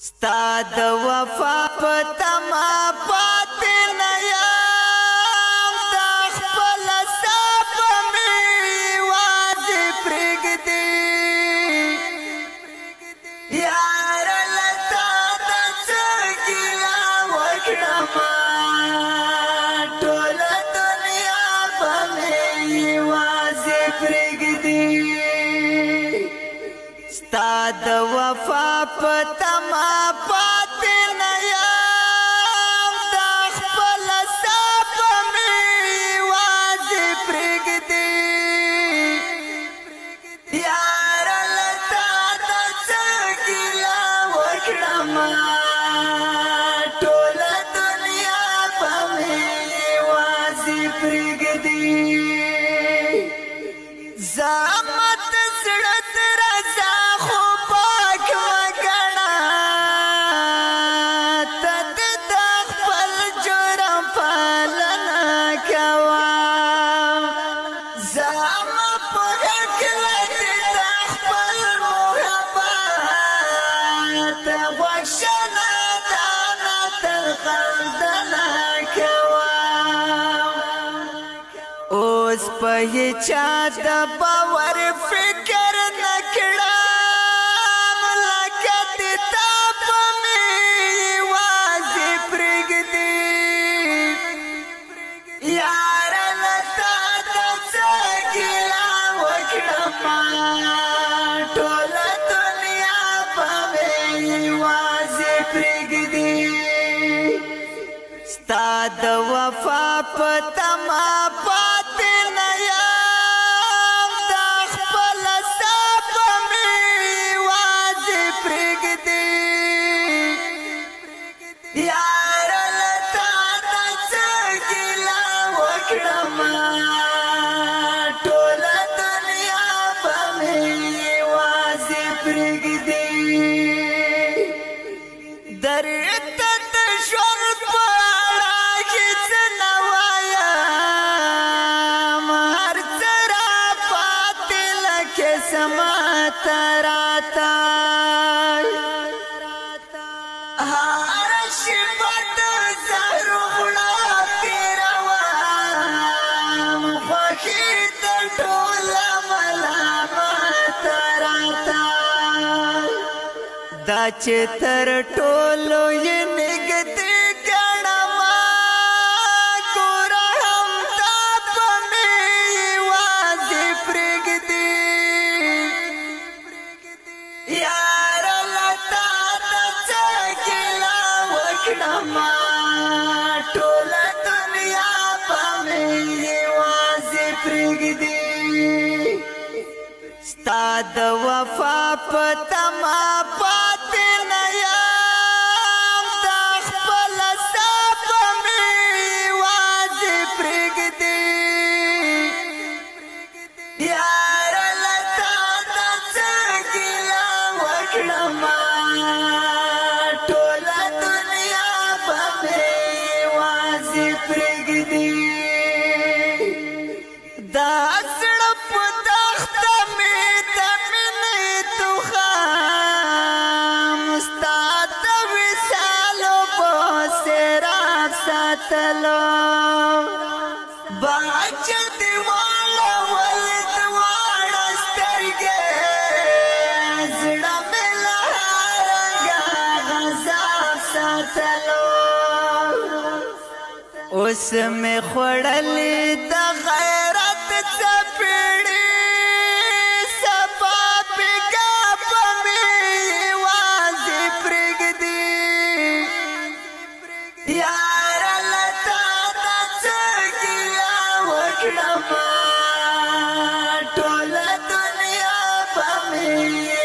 ستا د وفا پتما پاتې نه یم د خپل صاحب مې یوازې پرېږدي یاره له تا د څه ګیله وکړمه ټوله دنیا به مې یوازې پرېږدي ستا د وفا پتما پاتې نه یم د خپل صاحب مې یوازې پرېږدي یاره له تا د څه ګیله وکړمه ټوله دنیا به مې یوازې پرېږدي زحمت زړه درځه خو پاک وګڼه ته دې د خپل جرم پالنه کوه زما په هکله دې د خپل محبت غوښتنه دانه تر خندنه کوه اوس په هیچا د باور فکر نه کړم لکه د تا په مې یوازې پرېږدي یاره له تا د څه ګیله وکړمه ټوله دنیا به مې یوازې پرېږدي ستا د وفا پتما پاتې نه یم د خپل صاحب مې یوازې پرېږدي یاره له تا د څه ګیله وکړمه ټوله دنیا به مې یوازې پرېږدي درد د ژوند په اړه هېڅ نه وایم هر څه راپاتې له قسمت راته هره شېبه د زهرو غوړه تېروم خوښي د ټوله ملامت راته دا چې تر ټولو یې نږدې ګڼم ګوره همدا به مې یوازې پرېږدي یاره له تا د څه ګیله وکړمه ټوله دنیا به مې یوازې پرېږدي ستا د وفا پتما پاتې نه یم د خپل صاحب مې یوازې پرېږدي یاره له تا د څه ګیله وکړمه ټوله دنیا به مې یوازې پرېږدي دا زړه په دښته مې د مینې توخم ستا د وصالو په سېراب ساتلو باج دې واړول دواړه سترګې زړه مې له رنګه غضب ساتلو اوس مې خوړلې د غیرت څپېړې سبا بېګا به مې یوازې پرېږدي یاره له تا د څه ګیله وکړمه ټوله دنیا به مې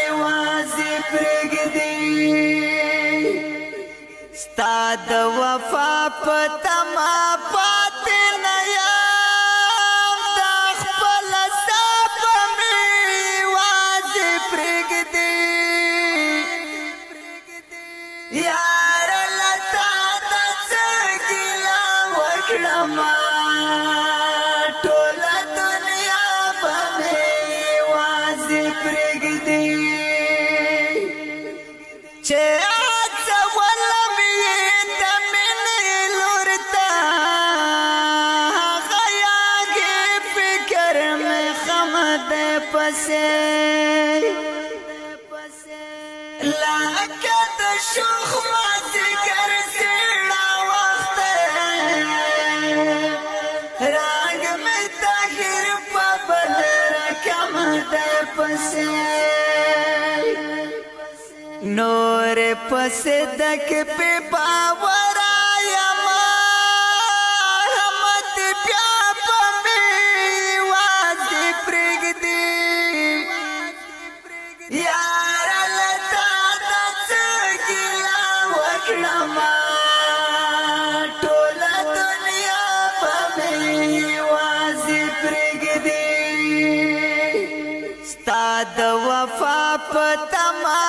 یوازې پرېږدي ستا د وفا پتما پاتې نه یم د خپل صاحب مې یوازې پرېږدي یاره له تا د څه ګیله وکړمه ټوله دنیا به مې یوازې پرېږدي چې لکه د شوخ مازدیګر زیړه وخت رنګ مې طاهر په بل رقم دی پسې نور پسې دک په باور یم رحمت بیا په مې وازې پرېږدي یار لتا د څه ګیله وکړم ټوله دنیا په مې وازې پرېږدي ستا د وفا په تمه